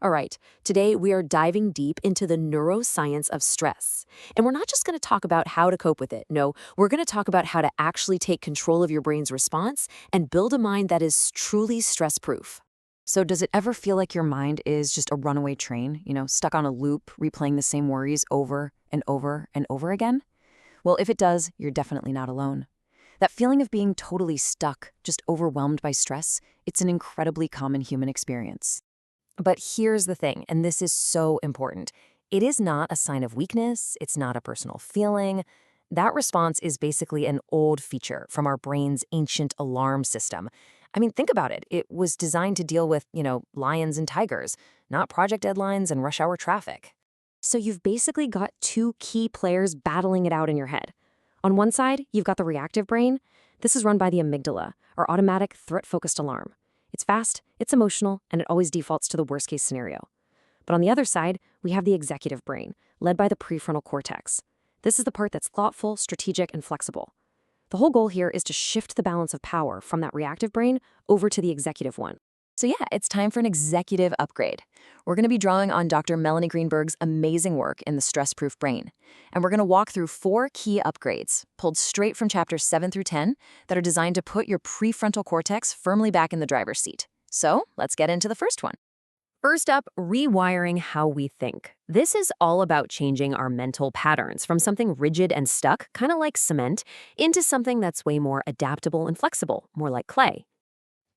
All right, today we are diving deep into the neuroscience of stress. And we're not just going to talk about how to cope with it. No, we're going to talk about how to actually take control of your brain's response and build a mind that is truly stress proof. So does it ever feel like your mind is just a runaway train, stuck on a loop, replaying the same worries over and over and over again? Well, if it does, you're definitely not alone. That feeling of being totally stuck, just overwhelmed by stress, it's an incredibly common human experience. But here's the thing, and this is so important. It is not a sign of weakness. It's not a personal feeling. That response is basically an old feature from our brain's ancient alarm system. I mean, think about it. It was designed to deal with, lions and tigers, not project deadlines and rush hour traffic. So you've basically got two key players battling it out in your head. On one side, you've got the reactive brain. This is run by the amygdala, our automatic threat-focused alarm. It's fast, it's emotional, and it always defaults to the worst-case scenario. But on the other side, we have the executive brain, led by the prefrontal cortex. This is the part that's thoughtful, strategic, and flexible. The whole goal here is to shift the balance of power from that reactive brain over to the executive one. So yeah, it's time for an executive upgrade. We're going to be drawing on Dr. Melanie Greenberg's amazing work in the stress-proof brain. And we're going to walk through 4 key upgrades, pulled straight from chapters 7 through 10, that are designed to put your prefrontal cortex firmly back in the driver's seat. So let's get into the first one. First up, rewiring how we think. This is all about changing our mental patterns from something rigid and stuck, kind of like cement, into something that's way more adaptable and flexible, more like clay.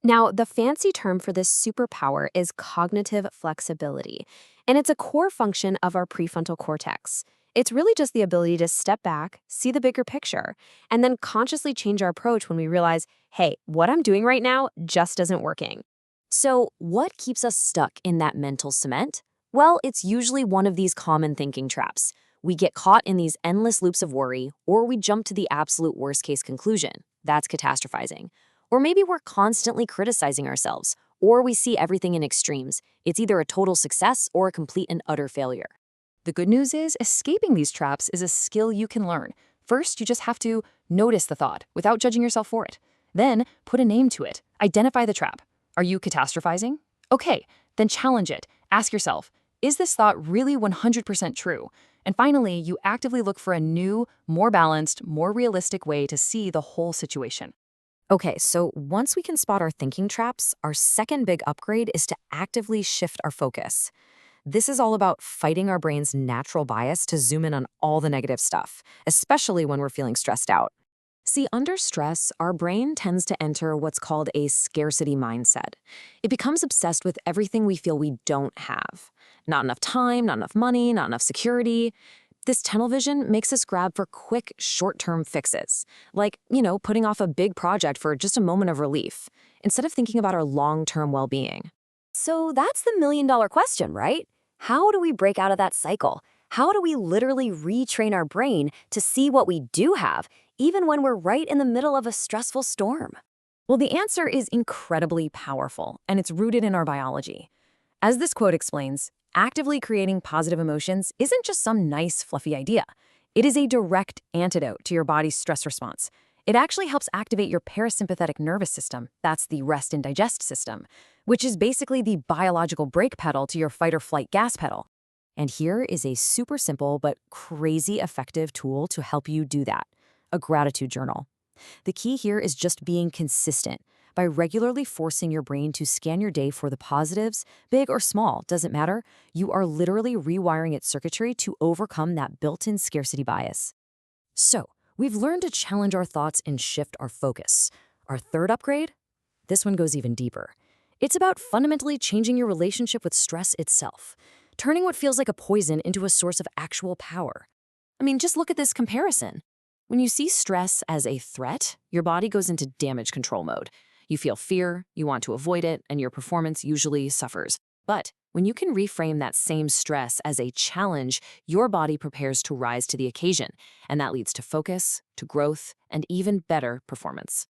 Now, the fancy term for this superpower is cognitive flexibility, and it's a core function of our prefrontal cortex. It's really just the ability to step back, see the bigger picture, and then consciously change our approach when we realize, hey, what I'm doing right now just isn't working. So, what keeps us stuck in that mental cement? Well, it's usually one of these common thinking traps. We get caught in these endless loops of worry, or we jump to the absolute worst-case conclusion. That's catastrophizing. Or maybe we're constantly criticizing ourselves, or we see everything in extremes. It's either a total success or a complete and utter failure. The good news is, escaping these traps is a skill you can learn. First, you just have to notice the thought without judging yourself for it. Then, put a name to it. Identify the trap. Are you catastrophizing? Okay, then challenge it. Ask yourself, is this thought really 100% true? And finally, you actively look for a new, more balanced, more realistic way to see the whole situation. Okay, so once we can spot our thinking traps, our second big upgrade is to actively shift our focus. This is all about fighting our brain's natural bias to zoom in on all the negative stuff, especially when we're feeling stressed out. See, under stress, our brain tends to enter what's called a scarcity mindset. It becomes obsessed with everything we feel we don't have. Not enough time, not enough money, not enough security. This tunnel vision makes us grab for quick, short-term fixes, like, putting off a big project for just a moment of relief, instead of thinking about our long-term well-being. So that's the million-dollar question, right? How do we break out of that cycle? How do we literally retrain our brain to see what we do have, even when we're right in the middle of a stressful storm? Well, the answer is incredibly powerful, and it's rooted in our biology. As this quote explains, actively creating positive emotions isn't just some nice, fluffy idea. It is a direct antidote to your body's stress response. It actually helps activate your parasympathetic nervous system, that's the rest and digest system, which is basically the biological brake pedal to your fight-or-flight gas pedal. And here is a super simple but crazy effective tool to help you do that: a gratitude journal. The key here is just being consistent. By regularly forcing your brain to scan your day for the positives, big or small, doesn't matter, you are literally rewiring its circuitry to overcome that built-in scarcity bias. So, we've learned to challenge our thoughts and shift our focus. Our third upgrade? This one goes even deeper. It's about fundamentally changing your relationship with stress itself, turning what feels like a poison into a source of actual power. I mean, just look at this comparison. When you see stress as a threat, your body goes into damage control mode. You feel fear, you want to avoid it, and your performance usually suffers. But when you can reframe that same stress as a challenge, your body prepares to rise to the occasion, and that leads to focus, to growth, and even better performance.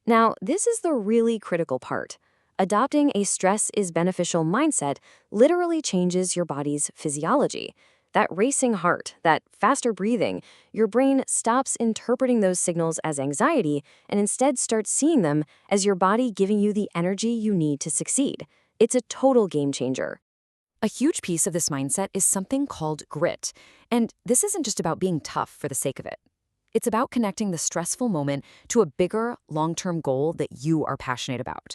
Now, this is the really critical part. Adopting a stress is beneficial mindset literally changes your body's physiology. That racing heart, that faster breathing, your brain stops interpreting those signals as anxiety and instead starts seeing them as your body giving you the energy you need to succeed. It's a total game changer. A huge piece of this mindset is something called grit. And this isn't just about being tough for the sake of it. It's about connecting the stressful moment to a bigger, long-term goal that you are passionate about.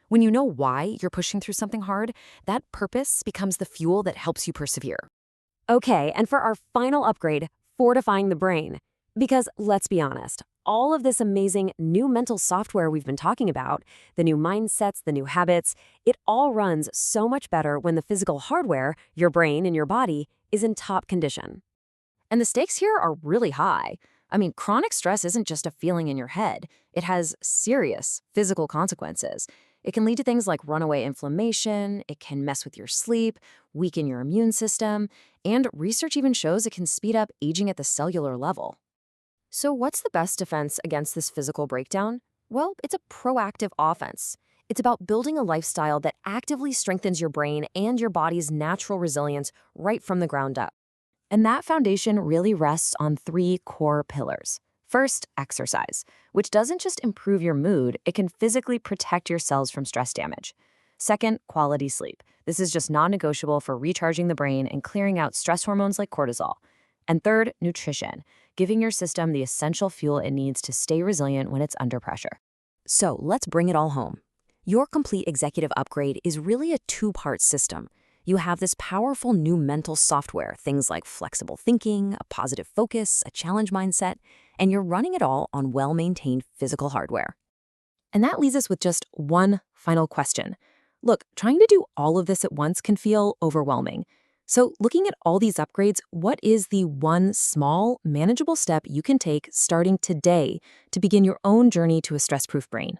When you know why you're pushing through something hard, that purpose becomes the fuel that helps you persevere. Okay, and for our final upgrade, fortifying the brain. Because let's be honest, all of this amazing new mental software we've been talking about, the new mindsets, the new habits, it all runs so much better when the physical hardware, your brain and your body, is in top condition. And the stakes here are really high. I mean, chronic stress isn't just a feeling in your head. It has serious physical consequences. It can lead to things like runaway inflammation, it can mess with your sleep, weaken your immune system, and research even shows it can speed up aging at the cellular level. So what's the best defense against this physical breakdown? Well, it's a proactive offense. It's about building a lifestyle that actively strengthens your brain and your body's natural resilience right from the ground up. And that foundation really rests on three core pillars. First, exercise, which doesn't just improve your mood, it can physically protect your cells from stress damage. Second, quality sleep. This is just non-negotiable for recharging the brain and clearing out stress hormones like cortisol. And third, nutrition, giving your system the essential fuel it needs to stay resilient when it's under pressure. So let's bring it all home. Your complete executive upgrade is really a two-part system. You have this powerful new mental software, things like flexible thinking, a positive focus, a challenge mindset, and you're running it all on well-maintained physical hardware. And that leaves us with just one final question. Look, trying to do all of this at once can feel overwhelming. So looking at all these upgrades, what is the one small, manageable step you can take starting today to begin your own journey to a stress-proof brain?